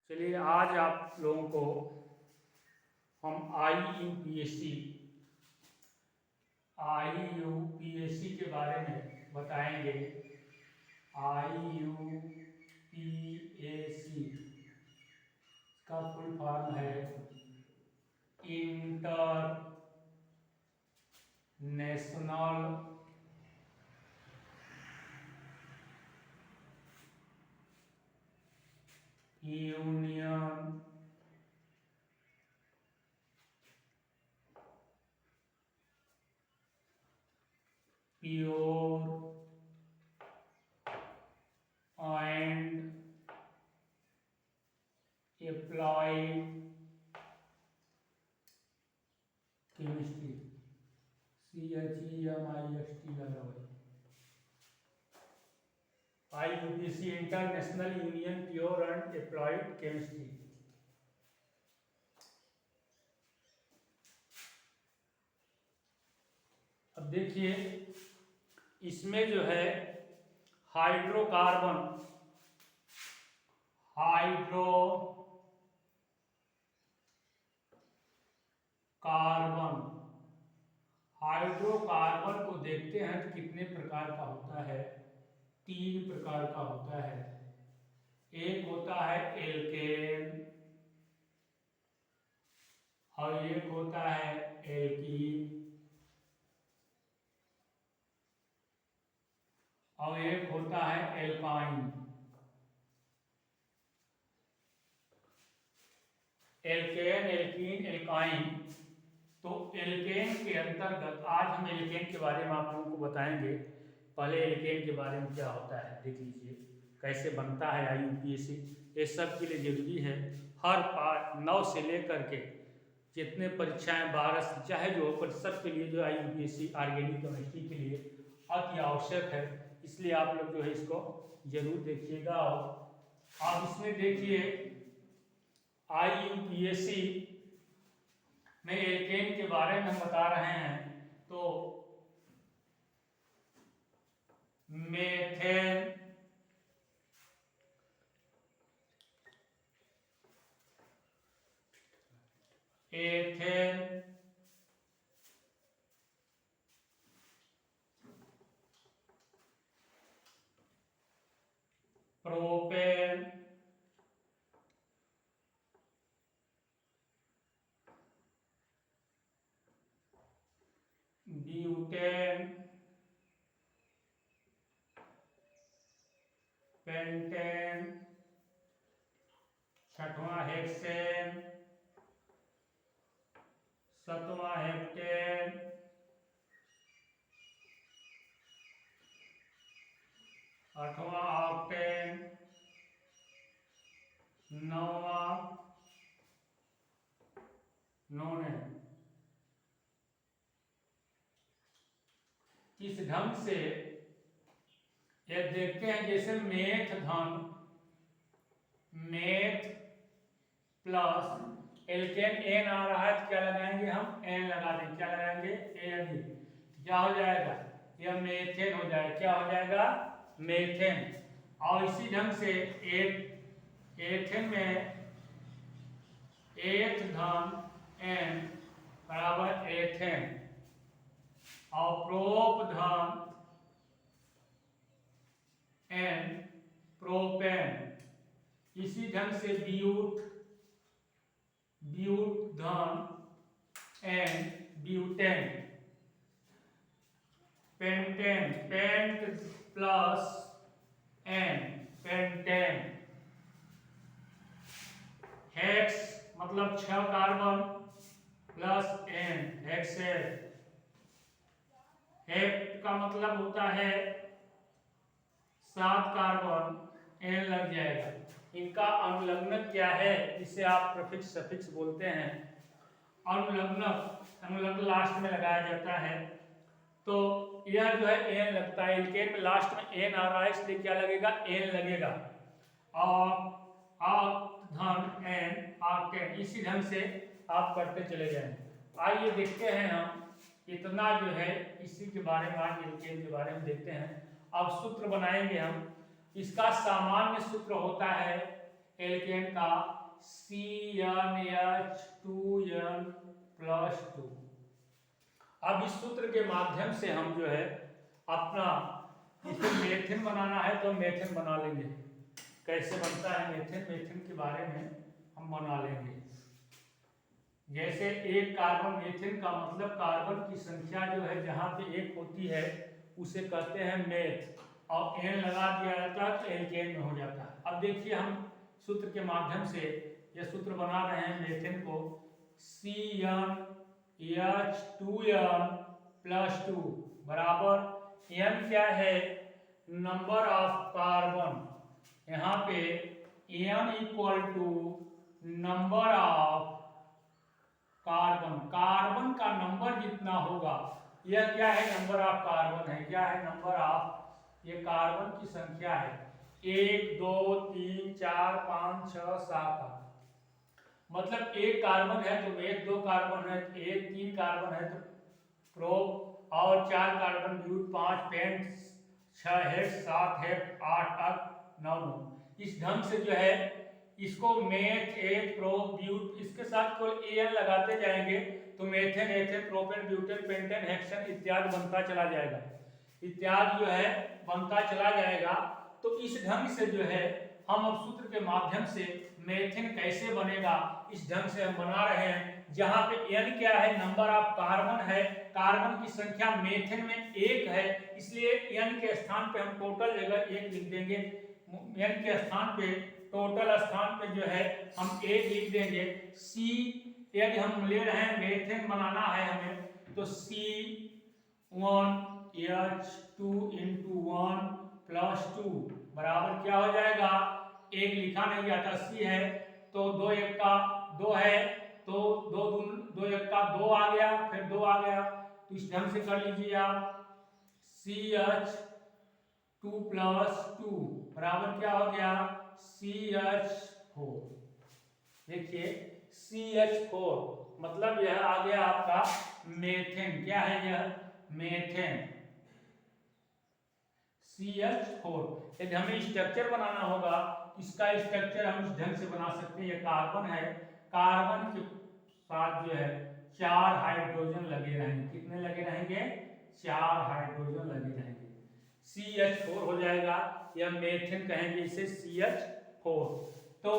चलिए आज आप लोगों को हम आईयूपीएससी के बारे में बताएंगे। आईयूपीएससी का फुल फॉर्म है international union pure and applied chemistry CHEMIST लगा हुआ है। आईयूपीएससी international union pure and applied chemistry. अब देखिए इसमें जो है हाइड्रोकार्बन को देखते हैं तो कितने प्रकार का होता है। 3 प्रकार का होता है। एक होता है एल्केन और एक होता है एल्कीन और एक होता है एल्काइन। Alkane, alkene, alkyne. तो एल्केन के अंतर्गत आज हम एल्केन के बारे में आप लोगों को बताएंगे। पहले एल्केन के बारे में क्या होता है देख लीजिए, कैसे बनता है आईयूपीएससी। ये सब के लिए जरूरी है। हर पार्ट 9 से लेकर के जितने परीक्षाएं 12 चाहे जो पर सबके लिए जो आईयूपीएससी ऑर्गेनिक केमिस्ट्री के लिए अति आवश्यक है। इसलिए आप लोग जो है इसको जरूर देखिएगा। आप इसमें देखिए आईयूपीएससी में एल्केन के बारे में हम बता रहे हैं। तो methane, ethane, propane, butane, pentane, छठवां हेक्सेन, सातवां हेप्टेन, आठवां ऑक्टेन, नौवां नोनेन। इस ढंग से ये देखते हैं जैसे मेथ प्लस एल्केन एन आ रहा है तो क्या लगाएंगे हम एन लगा देंगे। क्या लगाएंगे एन। क्या हो जाएगा यह मेथेन हो जाएगा। क्या हो जाएगा मेथेन। और इसी ढंग से एथेन में एथ धन एन बराबर एथेन और प्रोप धन एन प्रोपेन। इसी ढंग से ब्यूट धन n butane. Pentane pent plus n pentane. Hex मतलब 6 carbon plus n hexane. Hept का मतलब होता है 7 कार्बन एन लग जाएगा। इनका अनुलग्नक क्या है इसे आप प्रीफिक्स सफिक्स बोलते हैं। अनुलग्नक लास्ट में लगाया जाता है। तो यह जो है एन लगता है। एल्केन में लास्ट में एन आ रहा है इसलिए क्या लगेगा एन लगेगा। और धन एन ऑक्टेन। इसी ढंग से आप करते चले जाएंगे। आइए देखते हैं हम इतना जो है इसी के बारे में आज एल्केन के बारे में देखते हैं। अब सूत्र बनाएंगे हम। इसका सामान्य सूत्र होता है एल्केन का CnH2n+2। अब इस सूत्र के माध्यम से हम जो है अपना इसे मेथेन बनाना है तो मेथेन बना लेंगे। कैसे बनता है मेथेन, मेथेन के बारे में हम बना लेंगे। जैसे एक कार्बन, मेथेन का मतलब कार्बन की संख्या जो है जहाँ पे एक होती है उसे कहते हैं मेथ, और एन लगा दिया जाता है तो एल्केन में हो जाता है। अब देखिए हम सूत्र के माध्यम से यह सूत्र बना रहे हैं मेथेन को, CnH2n+2 बराबर, n क्या है, नंबर ऑफ कार्बन, यहाँ पे n equal to number of carbon, carbon का नंबर जितना होगा, यह क्या है, नंबर ऑफ कार्बन है, क्या है, नंबर ऑफ, ये कार्बन की संख्या है, 1 2 3 4 5 6 7 8। मतलब एक कार्बन है तो एक, 2 कार्बन है तो एक, 3 कार्बन है तो प्रोप, और 4 कार्बन ब्यूट, 5 पेंट, 6 हेड, 7 हेड, 8 अक, 9 नो। इस ढंग से जो है इसको मेथ, एथ, प्रोप, ब्यूट, इसके साथ केवल एन लगाते जाएंगे तो methane, ethane, propane, butane, pentane, hexane इत्यादि बनता चला जाएगा, इत्यादि जो है बनता चला जाएगा। तो इस ढंग से जो है हम अब सूत्र के माध्यम से मेथेन कैसे बनेगा इस ढंग से हम बना रहे हैं, जहां पे n क्या है, नंबर ऑफ कार्बन है, कार्बन की संख्या मेथेन में 1 है, इसलिए n के स्थान पे हम टोटल जगह 1 लिख देंगे, n के स्थान पे, टोटल स्थान पे जो है हम 1 लिख देंगे। C यदि हम ले रहे हैं मेथेन बनाना है हमें तो C1H2 बराबर क्या हो जाएगा, एक लिखा नहीं जाता, C है तो 2 1 का 2 है तो 2 1 का 2 आ गया, फिर 2 आ गया, तो इस ढंग से कर लीजिए आप, CH2+2 बराबर क्या हो गया, CH4। देखिए CH4 मतलब यह आ गया आपका मेथेन, क्या है यह, मेथेन, CH4। यदि हमें स्ट्रक्चर बनाना होगा, इसका स्ट्रक्चर हम इस ढंग से बना सकते हैं, ये कार्बन है, कार्बन के साथ जो है 4 हाइड्रोजन लगे रहेंगे, कितने लगे रहेंगे, 4 हाइड्रोजन लगे रहेंगे, CH4 हो जाएगा, या मेथेन कहेंगे इसे, CH4। तो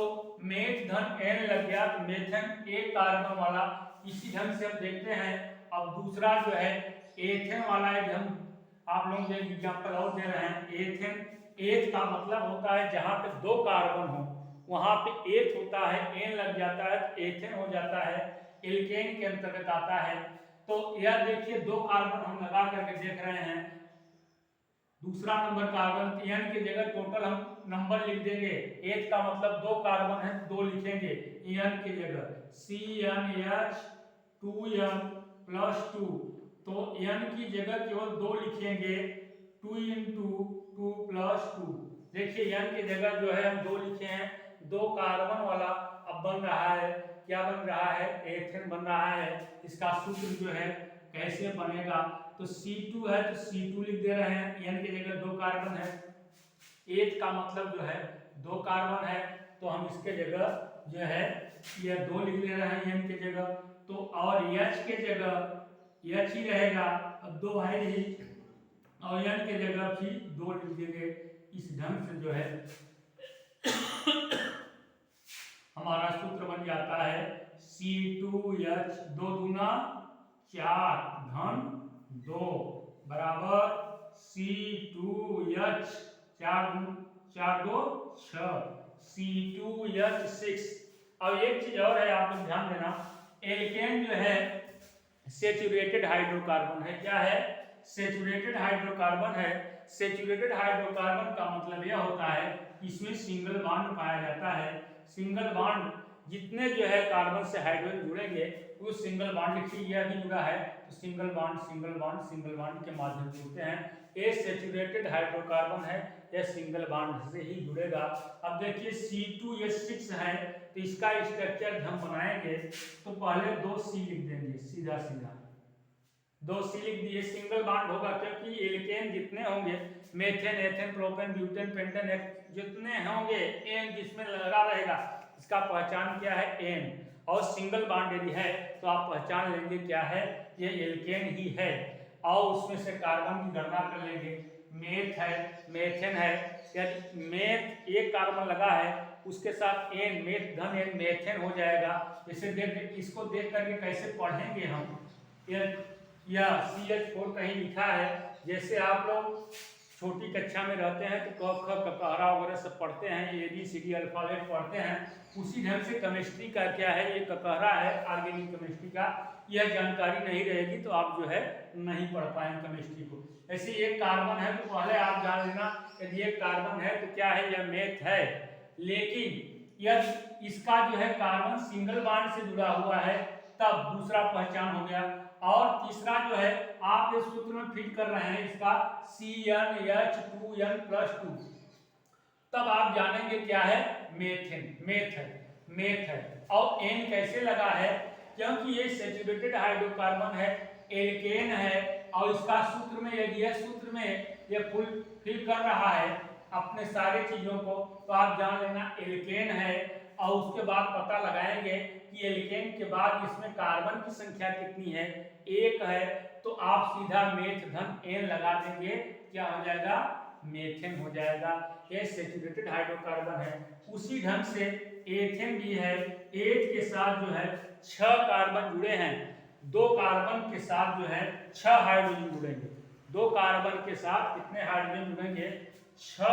मेथ धन n लग गया तो मेथेन एक कार्बन वाला, इसी ढंग से हम देखते हैं। अब दूसरा जो है एथेन वाला, यदि हम आप लोग एक एग्जाम्पल और दे रहे हैं, एथेन, एथ का मतलब होता है जहां पे 2 कार्बन हो वहां पे एथ होता है, एन लग जाता है तो एथेन हो जाता है, एल्केन के अंतर्गत आता है। तो यह देखिए 2 कार्बन हम लगा करके देख रहे हैं, दूसरा नंबर कार्बन, एन की जगह टोटल हम नंबर लिख देंगे, एथ का मतलब 2 कार्बन है 2 लिखेंगे, एन की जगह CnH2n+2, तो n की जगह केवल 2 लिखेंगे, 2 × 2+2। देखिए n की जगह जो है हम 2 लिखे हैं, 2 कार्बन वाला अब बन रहा है, क्या बन रहा है, एथेन बन रहा है। इसका सूत्र जो है कैसे बनेगा, तो C2 है तो C2 लिख दे रहे हैं, n की जगह 2 कार्बन है, एथ का मतलब जो है 2 कार्बन है तो हम इसके जगह जो है यह 2 लिख ले रहे हैं n की जगह, तो और H के जगह H ही रहेगा, अब 2 है ही, और n के जगह भी 2 लिख देंगे। इस ढंग से जो है हमारा सूत्र बन जाता है C2H 2 दूना 4 धन 2 बराबर C2H 4 2 6 C2H6। अब एक चीज और है, आप लोग ध्यान देना, एल्केन जो है सेचुरेटेड हाइड्रोकार्बन है, क्या है, सेचुरेटेड हाइड्रोकार्बन है। सेचुरेटेड हाइड्रोकार्बन का मतलब यह होता है इसमें सिंगल बॉन्ड पाया जाता है, सिंगल बॉन्ड जितने जो है कार्बन से हाइड्रोजन जुड़ेंगे वो सिंगल बॉन्ड की यह भी जुड़ा है, तो single bond single bond single bond के माध्यम से जुड़ते हैं। ये सेचुरेटेड हाइड्रोकार्बन है, यह सिंगल बॉन्ड से ही जुड़ेगा। अब देखिए C2H6 है तो इसका स्ट्रक्चर हम बनाएंगे तो पहले 2 C लिख देंगे सीधा सीधा, 2 सी लिख दिए, सिंगल बॉन्ड होगा क्योंकि एल्केन जितने होंगे, methane, ethane, propane, butane, pentane, जितने होंगे एन जिसमें लगा रहेगा इसका पहचान क्या है, एन। और सिंगल बॉन्ड यदि है तो आप पहचान लेंगे क्या है, ये एल्केन ही है। और उसमें से कार्बन की गणना कर लेंगे, मेथ है, मेथेन है, यदि मेथ एक कार्बन लगा है उसके साथ एन, मेथ धन एन मेथेन हो जाएगा। इसे देख, इसको देख करके कैसे पढ़ेंगे हम, या CH4 कहीं लिखा है, जैसे आप लोग छोटी कक्षा में रहते हैं तो क ख ककहरा वगैरह सब पढ़ते हैं, ABCD अल्फाबेट पढ़ते हैं, उसी ढंग से केमिस्ट्री का क्या है, ये ककहरा है ऑर्गेनिक केमिस्ट्री का, यह जानकारी नहीं रहेगी तो आप जो है नहीं पढ़ पाएंगे केमिस्ट्री को। ऐसे एक कार्बन है तो पहले आप जान लेना, यदि एक कार्बन है तो क्या है, यह मेथ है। लेकिन यदि इसका जो है कार्बन सिंगल बॉन्ड से जुड़ा हुआ है तब दूसरा पहचान हो गया। और तीसरा जो है आप इस सूत्र में फिट कर रहे हैं इसका CnH2n+2, तब आप जानेंगे क्या है, मेथेन, मेथ है। और एन कैसे लगा है, क्योंकि ये सैचुरेटेड हाइड्रोकार्बन है, एल्केन है, और इसका सूत्र में यदि है सूत्र में ये फुल फिल कर रहा है अपने सारे चीजों को, तो आप जान लेना एल्केन है। और उसके बाद पता लगाएंगे कि एल्केन के बाद इसमें कार्बन की संख्या कितनी है, एक है, तो आप सीधा मेथ धन एन लगा देंगे, क्या हो जाएगा, मेथेन हो जाएगा। ये सैचुरेटेड हाइड्रोकार्बन है। उसी ढंग से एथेन भी है, एथ के साथ जो है 6 कार्बन जुड़े हैं, 2 कार्बन के साथ जो है 6 हाइड्रोजन जुड़ेंगे, 2 कार्बन के साथ कितने हाइड्रोजन जुड़ेंगे, 6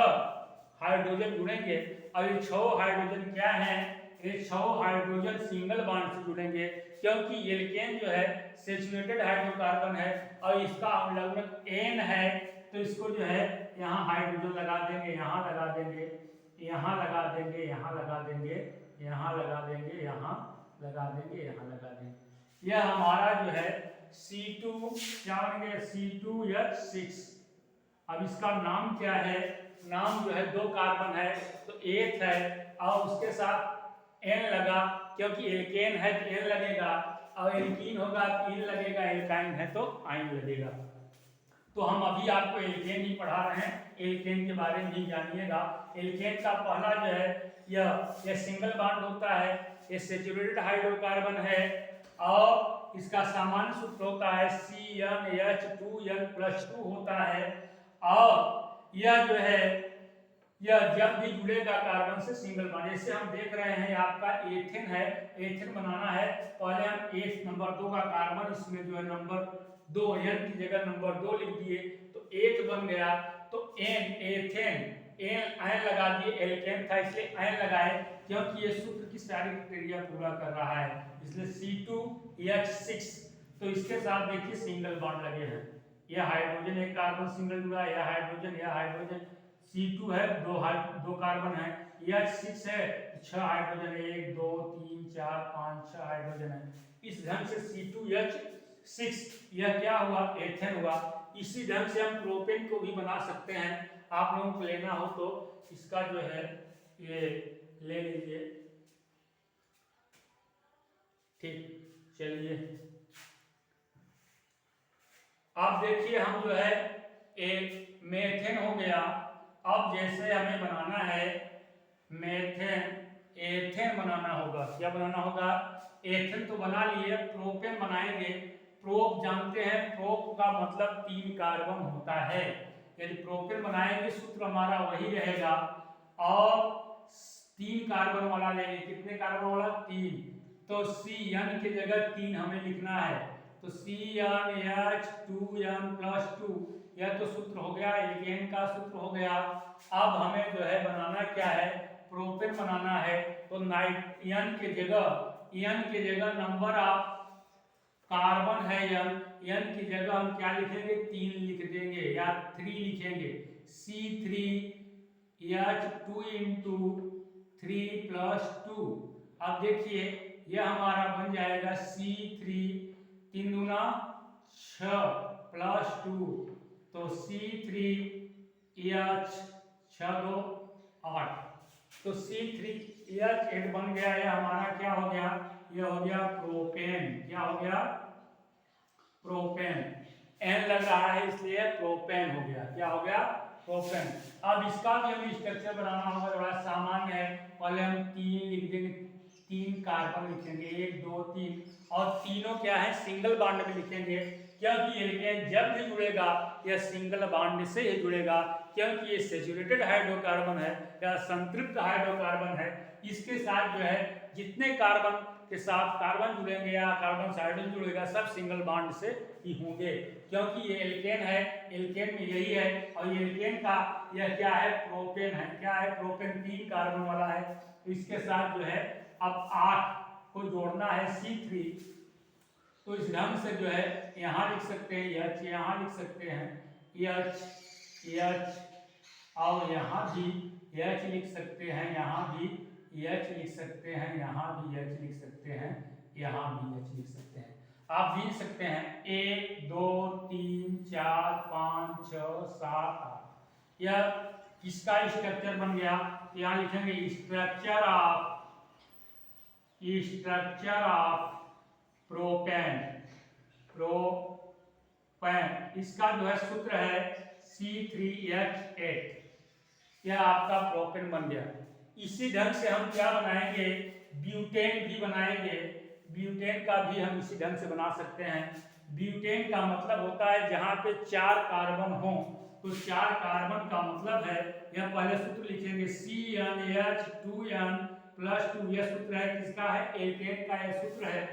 हाइड्रोजन जुड़ेंगे। और ये 6 हाइड्रोजन क्या है, ये 6 हाइड्रोजन सिंगल बॉन्ड से जुड़ेंगे, क्योंकि एल्केन जो है सैचुरेटेड हाइड्रोकार्बन है और इसका लगभग एन है, तो इसको जो है यहाँ हाइड्रोजन लगा देंगे, यहाँ लगा देंगे, यहाँ लगा देंगे, यहाँ लगा देंगे, यहाँ लगा देंगे, यहाँ लगा देंगे, यहाँ लगा देंगे। यह हमारा जो है C2 क्या बन गया, C2H6। अब इसका नाम क्या है, नाम जो है 2 कार्बन है तो एथ है, और उसके साथ एन लगा, क्योंकि एल्केन है तो एन लगेगा, और एल्कीन होगा तो इन लगेगा, एल्काइन है तो आइन लगेगा। तो हम अभी आपको एल्केन ही पढ़ा रहे हैं, एल्केन के बारे में ही जानिएगा। एल्केन का पहला जो है यह सिंगल बॉन्ड होता है, ये सैचुरेटेड हाइड्रोकार्बन है, और इसका सामान्य सूत्र होता है CnH2n+2 होता है। और यह जो है यह जब भी जुड़ेगा कार्बन से सिंगल बॉन्ड, जैसे हम देख रहे हैं आपका एथेन है, एथेन बनाना है, पहले हम एथ नंबर 2 का कार्बन, इसमें जो है नंबर 2 एन की जगह नंबर 2 लिख दिए तो एथ बन गया, तो एन एथेन, एन लगा दिए, एल्केन था इसलिए एन लगाए, क्योंकि ये सूत्र की सारी क्रिया पूरा कर रहा है, इसलिए C2H6। तो इसके साथ देखिए सिंगल बॉन्ड लगे हैं, यह हाइड्रोजन एक कार्बन सिंगल जुड़ा है, यह हाइड्रोजन C2 है, 2 कार्बन है, H6 है, 6 हाइड्रोजन है, 1 2 3 4 5 6 हाइड्रोजन है। इस ढंग से C2H6 यह क्या हुआ, एथेन हुआ। इसी ढंग से हम प्रोपेन को भी बना सकते हैं, आप लोगों को लेना हो तो इसका जो है ये ले लीजिए, ठीक। चलिए अब देखिए हम जो है एक मेथेन हो गया। अब जैसे हमें बनाना है मेथेन, एथेन बनाना होगा, क्या बनाना होगा, एथेन तो बना लिए, प्रोपेन बनाएंगे। प्रोप जानते हैं, प्रोप का मतलब 3 कार्बन होता है, यदि प्रोपेन बनाएंगे सूत्र हमारा वही रहेगा, और 3 कार्बन वाला लेंगे, कितने कार्बन वाला, 3, तो Cn की जगह 3 हमें लिखना है, तो CnH2n+2 यह तो सूत्र हो गया, एल्केन का सूत्र हो गया। अब हमें जो है बनाना क्या है, प्रोपेन बनाना है, तो एन के जगह नंबर ऑफ कार्बन है एन की जगह हम क्या लिखेंगे, 3 लिख देंगे या 3 लिखेंगे, C3H2 अब देखिए यह हमारा बन जाएगा C3 3 दूना 6+2, तो C3H 6 2 8, तो C3H8 बन गया। यह हमारा क्या हो गया, यह हो गया प्रोपेन, क्या हो गया, प्रोपेन, एन लग रहा है इसलिए प्रोपेन हो गया। क्या हो गया? प्रोपेन। अब इसका भी हमें स्ट्रक्चर बनाना होगा, बड़ा सामान्य है। पहले हम 3 लिख देंगे, 3 कार्बन लिखेंगे, 1 2 3, और तीनों क्या है? सिंगल बॉन्ड में लिखेंगे, क्योंकि एल्केन जब भी जुड़ेगा यह सिंगल बॉन्ड से ही जुड़ेगा, क्योंकि ये सैचुरेटेड हाइड्रोकार्बन है या संतृप्त हाइड्रोकार्बन है। इसके साथ जो है जितने कार्बन के साथ कार्बन जुड़ेंगे या कार्बन से हाइड्रोजन जुड़ेगा, सब सिंगल बॉन्ड से ही होंगे, क्योंकि ये एल्केन है। एल्केन में यही है, और ये एल्केन का यह क्या है? प्रोपेन है। क्या है? प्रोपेन 3 कार्बन वाला है। तो इसके साथ जो है अब 8 को जोड़ना है, C3। तो इस ढंग से जो है यहाँ लिख सकते हैं H, यहाँ लिख सकते हैं H, और यहाँ भी H लिख सकते हैं, यहाँ भी H लिख सकते हैं, यहाँ भी H लिख सकते हैं, यहाँ भी H लिख सकते हैं। आप गिन सकते हैं 1 2 3 4 5 6 7 8। यह किसका स्ट्रक्चर बन गया? यहाँ लिखेंगे स्ट्रक्चर ऑफ प्रोपेन। इसका जो है सूत्र है C3H8। यह आपका प्रोपेन बन गया। इसी ढंग से हम क्या बनाएंगे? ब्यूटेन भी बनाएंगे। ब्यूटेन का भी हम इसी ढंग से बना सकते हैं। ब्यूटेन का मतलब होता है जहाँ पे 4 कार्बन हो, तो 4 कार्बन का मतलब है, यह पहले सूत्र लिखेंगे CnH2n+2। यह सूत्र है किसका? है एल्केन का, यह सूत्र है।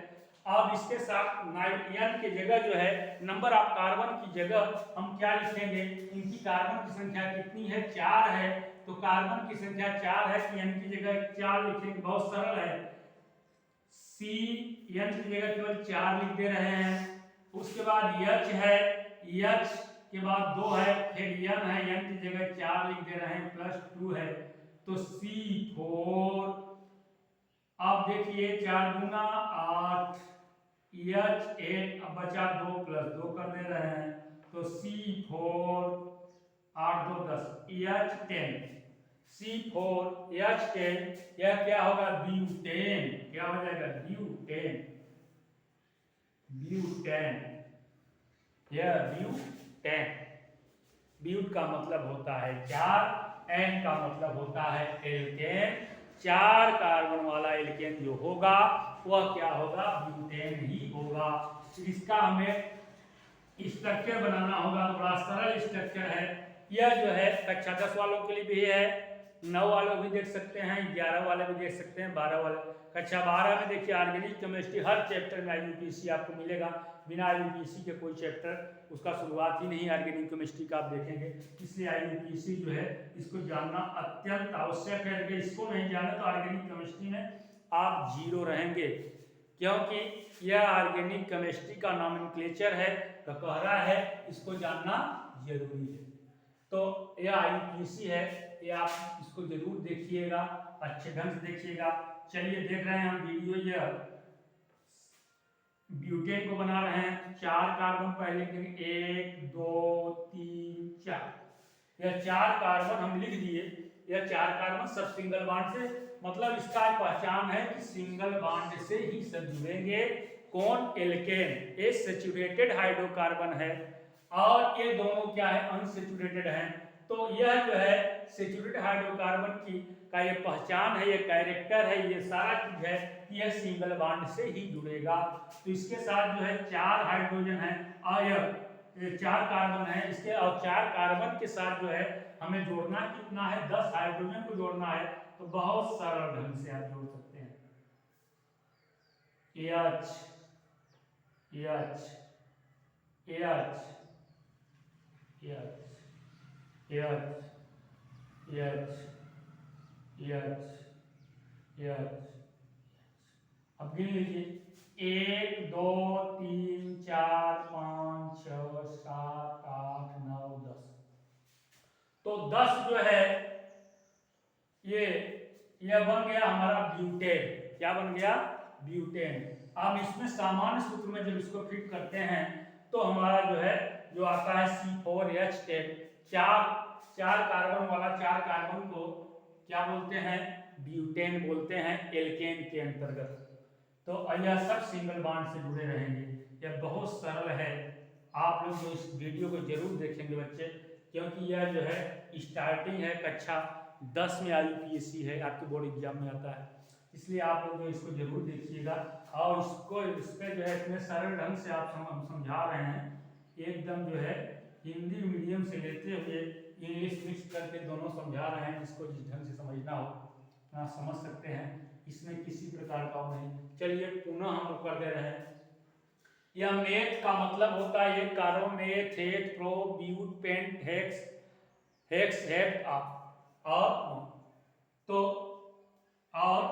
अब इसके साथ नाइट्रोजन की जगह जो है नंबर ऑफ कार्बन की जगह हम क्या लिखेंगे? इनकी कार्बन की संख्या कितनी है? 4 है, तो कार्बन की संख्या 4 है, तो n की जगह 4 लिखेंगे। बहुत सरल है। n की जगह केवल 4 लिख दे रहे हैं। उसके बाद H है, H के बाद 2 है, फिर n है, n की जगह 4 लिख दे रहे हैं, +2 है, तो C4। अब देखिए 4 दूना 8, H8, अब बचा 2 + 2 कर दे रहे हैं, तो C4, 8 2 10, H10, C4H10। यह क्या होगा? ब्यूटेन। क्या हो जाएगा? ब्यूटेन। यह ब्यूटेन। ब्यूट का मतलब होता है 4, एन का मतलब होता है एल्केन। 4 कार्बन वाला एल्केन जो होगा वह क्या होगा? ब्यूटेन ही होगा। इसका हमें स्ट्रक्चर बनाना होगा, तो बड़ा सरल स्ट्रक्चर है। यह जो है कक्षा 10 वालों के लिए भी है, 9 वालों भी देख सकते हैं, 11 वाले भी देख सकते हैं, 12 वाले। कक्षा 12 में देखिए ऑर्गेनिक केमिस्ट्री, हर चैप्टर में IUPAC आपको मिलेगा। बिना IUPAC के कोई चैप्टर उसका शुरुआत ही नहीं ऑर्गेनिक केमिस्ट्री का आप देखेंगे। इसलिए IUPAC जो है इसको जानना अत्यंत आवश्यक है। अगर इसको नहीं जाने तो ऑर्गेनिक केमिस्ट्री में आप 0 रहेंगे, क्योंकि यह ऑर्गेनिक केमिस्ट्री का नॉमेनक्लेचर है, ककहरा है, इसको जानना जरूरी है। तो यह IUPAC है, ये आप इसको जरूर देखिएगा, अच्छे ढंग से देखिएगा। चलिए देख रहे हैं हम वीडियो, यह ब्यूटेन को बना रहे हैं। 4 कार्बन पहले लिखेंगे, 1 2 3 4। यह 4 कार्बन हम लिख दिए। यह 4 कार्बन सब सिंगल बॉन्ड से, मतलब इसका पहचान है कि सिंगल बॉन्ड से ही सब जुड़ेंगे। कौन? एल्केन। ये सैचुरेटेड हाइड्रोकार्बन है, और ये दोनों क्या है? अनसैचुरेटेड हैं। तो यह जो है सैचुरेटेड हाइड्रोकार्बन की का ये पहचान है, ये कैरेक्टर है, ये सारा चीज है कि यह सिंगल बॉन्ड से ही जुड़ेगा। तो इसके साथ जो है 4 हाइड्रोजन है, और यह 4 कार्बन है इसके, और 4 कार्बन के साथ जो है हमें जोड़ना कितना है? 10 हाइड्रोजन को जोड़ना है। तो बहुत सरल ढंग से आप जोड़ सकते हैं। H H H अब गिन लीजिए, 1 2 3 4 5 6 7 8 9 10। तो 10 जो है यह बन गया हमारा ब्यूटेन। क्या बन गया? ब्यूटेन। अब इसमें सामान्य सूत्र में जब इसको फिट करते हैं तो हमारा जो है जो आता है C4H10। 4 कार्बन वाला 4 कार्बन को क्या बोलते हैं? ब्यूटेन बोलते हैं एल्केन के अंतर्गत। तो यह सब सिंगल बॉन्ड से जुड़े रहेंगे। यह बहुत सरल है। आप लोग जो इस वीडियो को जरूर देखेंगे बच्चे, क्योंकि यह जो है स्टार्टिंग है, कक्षा 10 में IUPAC है, आपके बोर्ड एग्जाम में आता है, इसलिए आप लोग जो इसको जरूर देखिएगा। और इसको इस पर जो है इतने सरल ढंग से आप समझा रहे हैं, एकदम जो है हिंदी मीडियम से लेते हुए इंग्लिश मिक्स करके दोनों समझा रहे हैं। जिसको जिस ढंग से समझना हो आप समझ सकते हैं, इसमें किसी प्रकार का नहीं। चलिए पुनः हम लोग कर दे रहे हैं। यह मेथ का मतलब होता है ये कारो meth eth prop but pent hex hex hept और तो और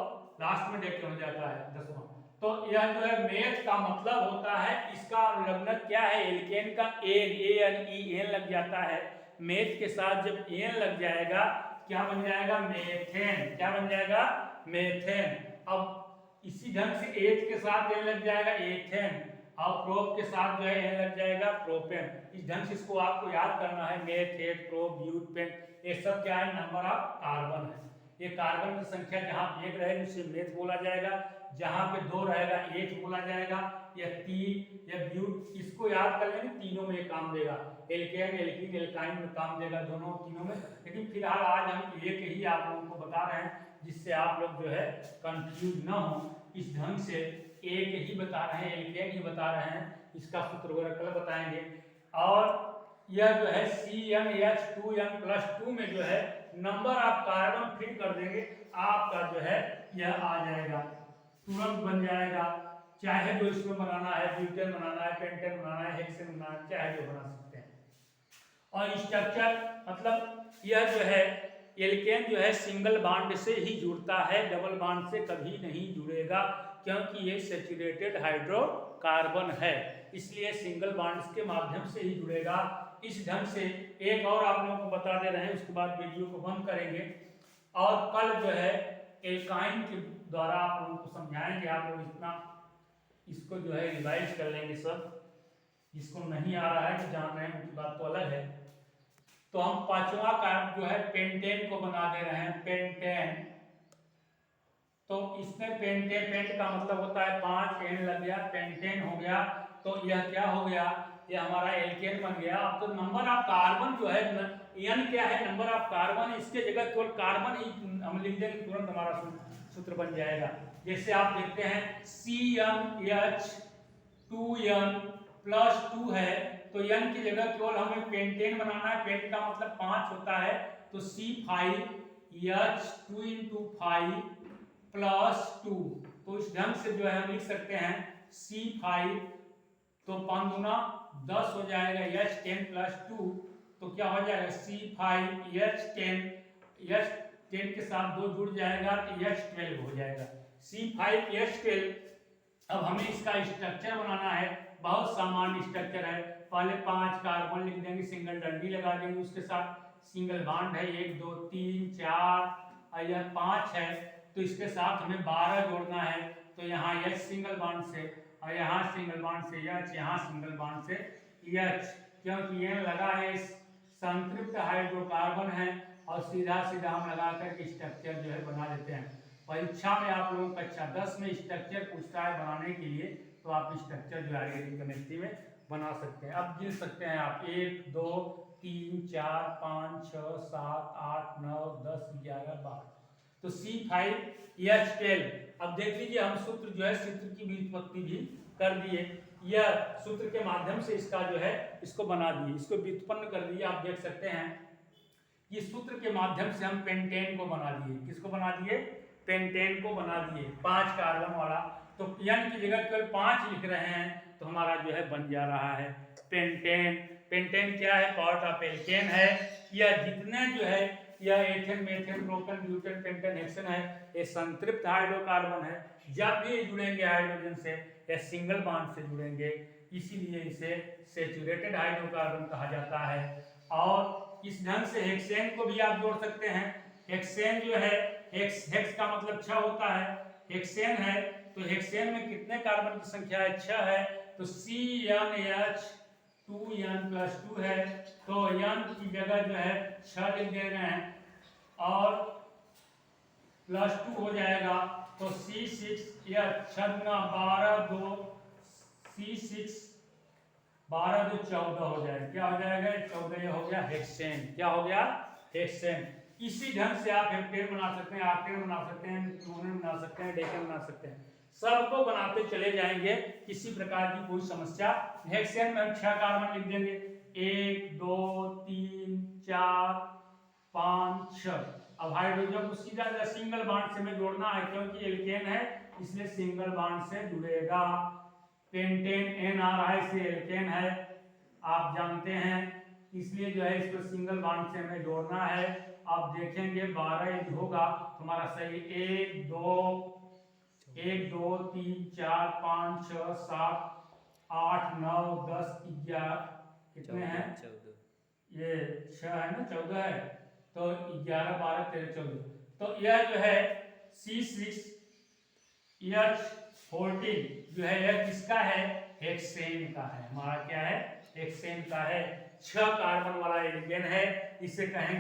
लास्ट में देख हो जाता है 10वां। तो यह जो है मेथ का मतलब होता है, इसका लगनक क्या है, एल्केन का एन लग जाता है। मेथ के साथ जब एन लग जाएगा क्या बन जाएगा, मेथेन। क्या बन जाएगा, मेथेन। अब इसी ढंग से एथ के साथ एन लग जाएगा, एथेन। और प्रोप के साथ जो है एन लग जाएगा, प्रोपेन। इस ढंग से इसको आपको याद करना है। मेथ एथ प्रोप ब्यूट पेन, ये सब क्या है, नंबर ऑफ कार्बन है। ये कार्बन की संख्या जहां एक रहेगी उसे मेथ बोला जाएगा, जहां पे 2 रहेगा एथ बोला जाएगा, या 3 या ब्यूट। इसको याद कर लेंगे, तीनों में काम देगा, एल्केन एल्कीन एल्काइन में काम देगा, दोनों तीनों में। लेकिन फिलहाल आज हम एक ही आप लोगों को बता रहे हैं, जिससे आप लोग जो है कंफ्यूज ना हो। इस ढंग से एक ही बता रहे हैं, एल्केन ही बता रहे हैं, इसका सूत्र वगैरह कल बताएंगे। और यह जो है CnH2n+2 में जो है नंबर ऑफ कार्बन फिट कर देंगे, आपका जो है यह आ जाएगा, तुरंत बन जाएगा। चाहे जो इसमें बनाना है, ब्यूटेन बनाना है, पेंटेन बनाना है, हेक्सेन बनाना है, चाहे जो बना सकते हैं। और स्ट्रक्चर मतलब यह जो है एल्केन जो है सिंगल बॉन्ड से ही जुड़ता है, डबल बॉन्ड से कभी नहीं जुड़ेगा, क्योंकि ये सैचुरेटेड हाइड्रोकार्बन है, इसलिए सिंगल बॉन्ड्स के माध्यम से ही जुड़ेगा। इस ढंग से एक और आप लोगों को बता दे रहे हैं, उसके बाद वीडियो को बंद करेंगे और कल जो है एल्काइन के द्वारा आप लोगों को समझाएंगे। आप लोग इतना इसको जो है रिवाइज कर लेंगे सब, जिसको नहीं आ रहा है तो जान रहे हैं उनकी बात तो अलग है। तो हम 5वां कार्ब जो है पेंटेन को बना दे रहे हैं, पेंटेन। तो इसमें पेंट का मतलब होता है 5 एन लग गया, पेंटेन हो गया। तो यह क्या हो गया, यह हमारा एल्केन बन गया। अब तो नंबर ऑफ कार्बन जो है एन क्या है, नंबर ऑफ कार्बन, इसके जगह केवल कार्बन ही हम लिख देंगे, तुरंत हमारा सूत्र बन जाएगा। जैसे आप देखते हैं CnH2n+2 है, तो n की जगह केवल हमें पेंटेन बनाना है। पेंट का मतलब 5 होता है, तो C5H2 × 5 + 2। तो इस ढंग से जो है हम लिख सकते हैं C5, तो 5 दूना 10 हो जाएगा, H10+2, तो क्या हो जाएगा C5H10, H10 के साथ 2 जुड़ जाएगा तो H12 हो जाएगा, C5H12। अब हमें इसका स्ट्रक्चर बनाना है, बहुत सामान्य स्ट्रक्चर है। पहले 5 कार्बन लिख देंगे, सिंगल डंडी लगा देंगे, उसके साथ सिंगल बॉन्ड है 1 2 3 4 और यह 5 है, तो इसके साथ हमें 12 जोड़ना है। तो यहाँ H सिंगल बॉन्ड से और यहाँ सिंगल बॉन्ड से H, यहाँ सिंगल बॉन्ड से H, क्योंकि ये लगा है संतृप्त हाइड्रोकार्बन है, और सीधा सीधा हम लगा कर स्ट्रक्चर जो है बना देते हैं। परीक्षा में आप लोगों कक्षा 10 में स्ट्रक्चर पूछता है बनाने के लिए, तो आप स्ट्रक्चर जो ऑर्गेनिक केमिस्ट्री में बना सकते हैं। अब गिन सकते हैं आप 1 2 3 4 5 6 7 8 9 10 11 12, तो C5H12। अब देख लीजिए हम सूत्र जो है, सूत्र की व्युत्पत्ति भी कर दिए, यह सूत्र के माध्यम से इसका जो है इसको बना दिए, इसको व्युत्पन्न कर दिए। आप देख सकते हैं कि सूत्र के माध्यम से हम पेंटेन को बना दिए। किसको बना दिए, पेंटेन को बना दिए, 5 कार्बन वाला। तो n की जगह केवल 5 लिख रहे हैं, तो हमारा जो है बन जा रहा है पेंटेन। पेंटेन क्या है, पार्ट ऑफ एल्केन है। यह जितने जो है यह ethane methane propane butane pentane hexane है, ये संतृप्त हाइड्रोकार्बन है। जब भी जुड़ेंगे हाइड्रोजन से या सिंगल बॉन्ड से जुड़ेंगे, इसीलिए इसे सैचुरेटेड हाइड्रोकार्बन कहा जाता है। और इस ढंग से हेक्सेन को भी आप जोड़ सकते हैं। हेक्सेन जो है हेक्स का मतलब 6 होता है, हेक्सेन है, तो हेक्सेन में कितने कार्बन की संख्या है, 6 है, तो CnH2n+2 है, तो n की जगह जो है 6 लिख दे रहे हैं और +2 हो जाएगा, तो C6 या 6 × 12 2 C6 12 तो 14 हो जाएगा। क्या हो जाएगा? 14 ये हो गया हेक्सेन। क्या हो गया? हेक्सेन। इसी ढंग से आप हेप्टेन बना सकते हैं, ऑक्टेन बना सकते हैं, नोनेन बना सकते हैं, डेकेन बना सकते हैं। सबको बनाते चले जाएंगे, किसी प्रकार की कोई समस्या। हेक्सेन में हम 6 कार्बन लिख देंगे, 1 2 3 4 5 6। अब हाइड्रोजन को सीधा सिंगल बॉन्ड से हमें जोड़ना है, क्योंकि एल्केन है इसलिए सिंगल बॉन्ड से जुड़ेगा। पेंटेन एन आ रहा है इसलिए एल्केन है, आप जानते हैं, इसलिए जो है इसको सिंगल बॉन्ड से हमें जोड़ना है। आप देखेंगे 12 होगा तुम्हारा सही। 1 2 3 4 5 6 7 8 9 10 11 कितने हैं? 14। ये 6 है ना, 14 है, तो 11 12 13 14। तो यह जो है C6H14 जो है यह किसका है? हेक्सेन का है। हमारा क्या है? हेक्सेन का है। 6 कार्बन वाला एल्केन है, इसे कहेंगे